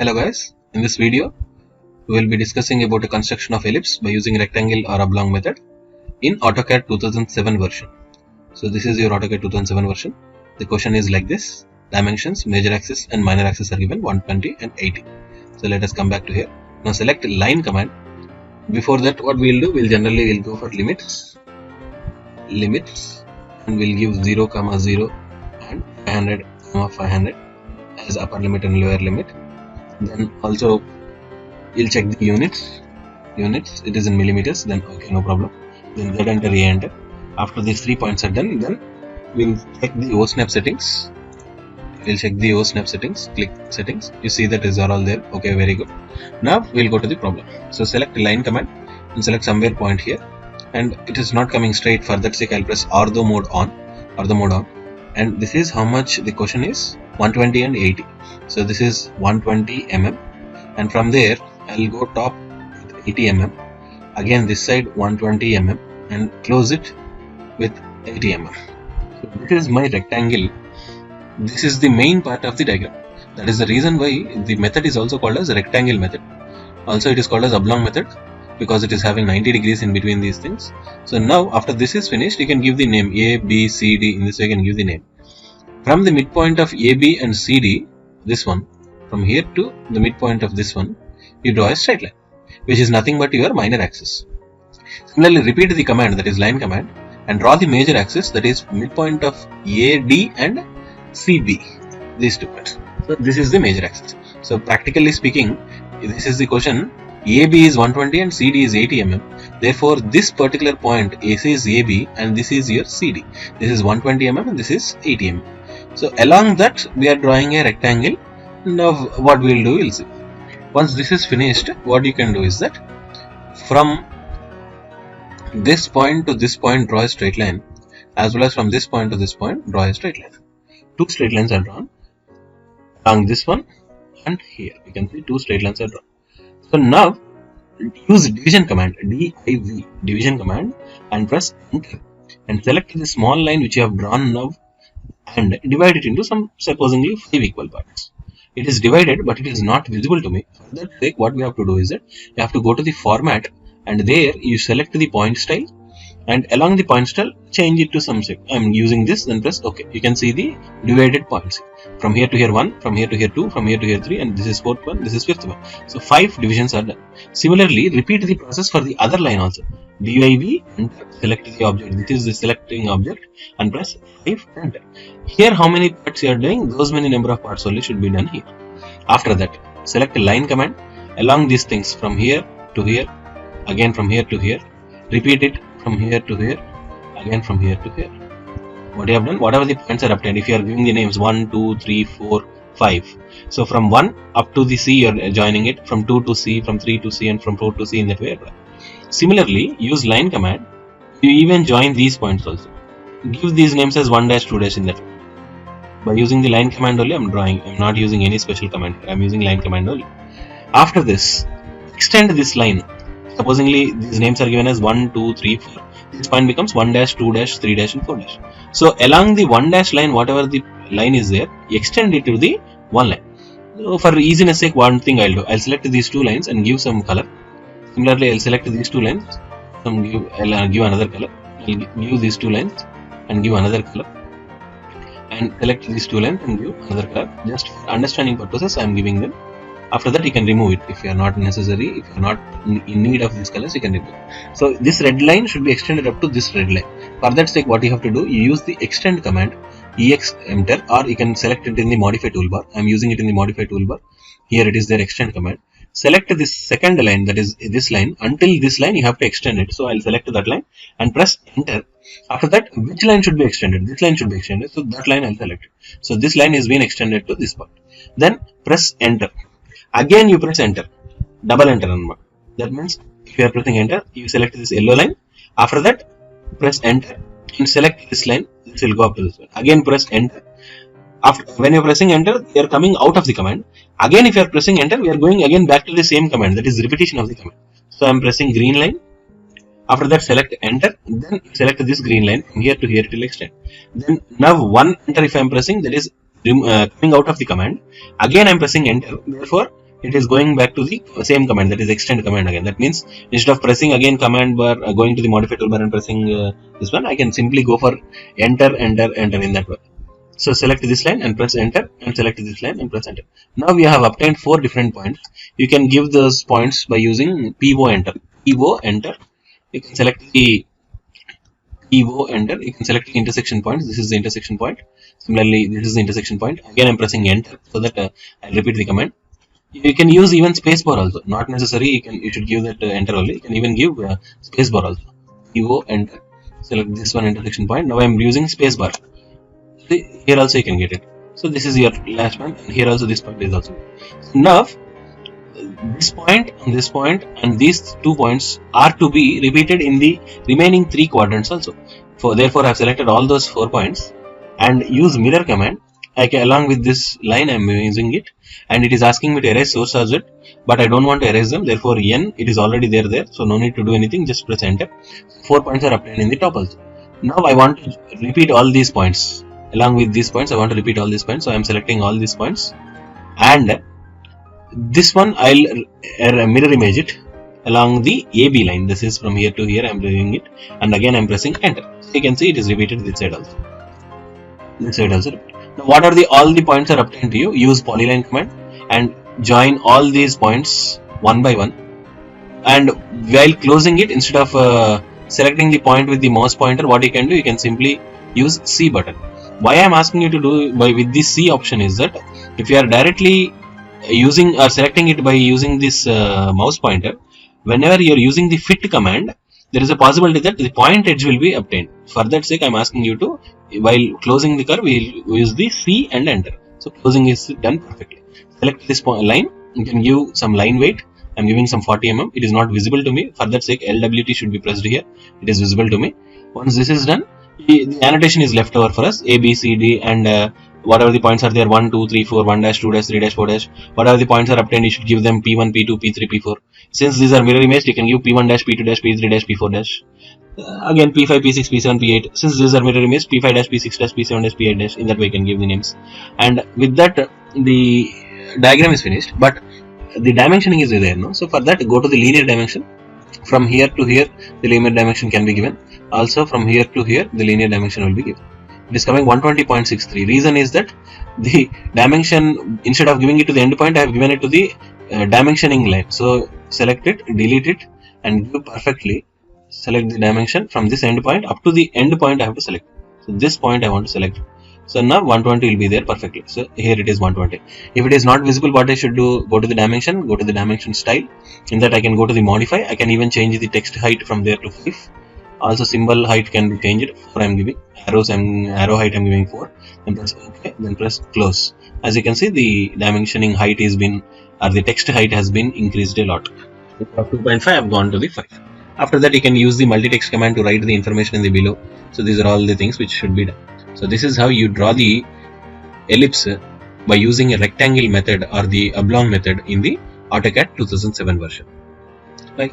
Hello guys, in this video we will be discussing about the construction of ellipse by using rectangle or oblong method in AutoCAD 2007 version. So this is your AutoCAD 2007 version. The question is like this: dimensions, major axis and minor axis are given 120 and 80. So let us come back to here. Now select line command. Before that, what we will do, we'll go for limits, and we'll give 0, 0 and 500, 500 as upper limit and lower limit. Then also we'll check the units, it is in millimeters, then okay, no problem. Then Z enter, A enter. After these 3 points are done, then we'll check the OSnap settings. Click settings, you see that is all there. Okay, very good. Now we'll go to the problem. So select line command and select somewhere point here, and it is not coming straight. For that sake I'll press ortho mode on, and this is how much the question is, 120 and 80. So this is 120 mm, and from there I'll go top with 80 mm, again this side 120 mm, and close it with 80 mm. So this is my rectangle. This is the main part of the diagram. That is the reason why the method is also called as rectangle method. Also it is called as oblong method because it is having 90 degrees in between these things. So now after this is finished, you can give the name A, B, C, D. In this way you can give the name. From the midpoint of AB and CD, this one, from here to the midpoint of this one, you draw a straight line, which is nothing but your minor axis. Similarly, repeat the command, that is line command, and draw the major axis, that is midpoint of AD and CB, these two points. So this is the major axis. So practically speaking, this is the question. AB is 120 and CD is 80 mm. Therefore, this particular point AC is AB and this is your CD. This is 120 mm and this is 80 mm. So along that we are drawing a rectangle. Now what we will do, we'll see. Once this is finished, what you can do is that from this point to this point draw a straight line, as well as from this point to this point draw a straight line. Two straight lines are drawn along this one and here. You can see two straight lines are drawn. So now use division command, DIV, division command, and press enter, and select the small line which you have drawn now and divide it into some supposedly 5 equal parts. It is divided, but it is not visible to me. For that sake, what we have to do is that you have to go to the format, and there you select the point style, and along the point style change it to some shape. I am using this, then press OK. You can see the divided points. From here to here 1, from here to here 2, from here to here 3, and this is 4th one, this is 5th one. So 5 divisions are done. Similarly, repeat the process for the other line also. DIV, and select the object. This is the selecting object, and press 5 enter. Here how many parts you are doing, those many number of parts only should be done here. After that, select the line command along these things from here to here, again from here to here. Repeat it from here to here, again from here to here. What you have done, whatever the points are obtained, if you are giving the names 1, 2, 3, 4, 5. So from 1 up to the C you are joining it, from 2 to C, from 3 to C, and from 4 to C, in that way. Similarly, use line command, you even join these points also. Give these names as 1 dash, 2 dash, in that way. By using the line command only I am drawing. I am not using any special command. I am using line command only. After this, extend this line. Supposingly these names are given as 1, 2, 3, 4. This point becomes 1 dash, 2 dash, 3 dash, and 4 dash. So along the 1 dash line, whatever the line is there, extend it to the 1 line. So for easiness sake, one thing I'll do, I'll select these two lines and give some color. Similarly, I'll select these two lines, I'll give another color. I'll give these two lines and give another color, and select these two lines and give another color. Just for understanding purposes, I am giving them. After that, you can remove it if you are not necessary. If you are not in need of these colors, you can remove. So this red line should be extended up to this red line. For that sake, what you have to do, you use the extend command, EX enter, or you can select it in the modify toolbar. I am using it in the modify toolbar. Here it is there, extend command. Select this second line, that is this line. Until this line, you have to extend it. So I'll select that line and press enter. After that, which line should be extended? This line should be extended. So that line I'll select it. So this line is being extended to this point. Then press enter. Again you press enter, double enter. That means if you are pressing enter, you select this yellow line. After that, press enter and select this line. This will go up to this one. Again press enter. After when you are pressing enter, you are coming out of the command. Again, if you are pressing enter, we are going again back to the same command. That is repetition of the command. So I am pressing green line. After that, select enter. Then select this green line from here to here till extend. Then now one enter if I am pressing, that is coming out of the command. Again I am pressing enter. Therefore it is going back to the same command, that is extend command again. That means instead of pressing again command bar, going to the modify toolbar and pressing this one, I can simply go for enter in that way. So select this line and press enter, and select this line and press enter. Now we have obtained 4 different points. You can give those points by using PO enter. PO enter. You can select the PO enter. You can select the intersection point. This is the intersection point. Similarly, this is the intersection point. Again, I'm pressing enter so that I'll repeat the command. You can use even spacebar also. Not necessary. You should give that enter only. You can even give spacebar also. PO enter. Select this one intersection point. Now I'm using spacebar. Here also you can get it. So this is your last one, and here also this point is also. So now this point and these 2 points are to be repeated in the remaining 3 quadrants also. Therefore I have selected all those 4 points and use mirror command. Along with this line I am using it, and it is asking me to erase source object, but I don't want to erase them. Therefore N, it is already there, so no need to do anything, just press enter. 4 points are obtained in the top also. Now I want to repeat all these points. Along with these points, I want to repeat all these points. So I am selecting all these points, and this one I'll mirror image it along the AB line. This is from here to here. I am doing it, and again I am pressing enter. So you can see it is repeated this side also. This side also. Now, what are all the points are obtained to you? Use polyline command and join all these points one by one. And while closing it, instead of selecting the point with the mouse pointer, what you can do, you can simply use C button. Why I am asking you to do with this C option is that if you are directly using or selecting it by using this mouse pointer, whenever you are using the fit command, there is a possibility that the point edge will be obtained. For that sake, I am asking you to, while closing the curve, we will use the C and enter. So closing is done perfectly. Select this line. You can give some line weight. I am giving some 40 mm. It is not visible to me. For that sake, LWT should be pressed here. It is visible to me. Once this is done, the annotation is left over for us. A, B, C, D, and whatever the points are there, 1, 2, 3, 4, 1 dash, 2 dash, 3 dash, 4 dash. Whatever the points are obtained, you should give them P1, P2, P3, P4. Since these are mirror image, you can give P1 dash, P2 dash, P3 dash, P4 dash. Again P5, P6, P7, P8. Since these are mirror image, P5 dash, P6 dash, P7 dash, P8 dash. In that way, you can give the names. And with that, the diagram is finished. But the dimensioning is there, no? So for that, go to the linear dimension. From here to here, the linear dimension can be given. Also, from here to here, the linear dimension will be given. It is coming 120.63. Reason is that the dimension, instead of giving it to the end point, I have given it to the dimensioning line. So select it, delete it, and give perfectly. Select the dimension from this end point up to the end point I have to select. So this point I want to select. So now 120 will be there perfectly. So here it is 120. If it is not visible, what I should do, go to the dimension, go to the dimension style. In that I can go to the modify. I can even change the text height from there to 5. Also symbol height can be changed. 4 I am giving. Arrow height I am giving 4. Then press OK. Then press close. As you can see, the dimensioning height is been, or the text height has been increased a lot. From 2.5 I have gone to the 5. After that, you can use the multi-text command to write the information in the below. So these are all the things which should be done. So this is how you draw the ellipse by using a rectangle method or the oblong method in the AutoCAD 2007 version. Bye.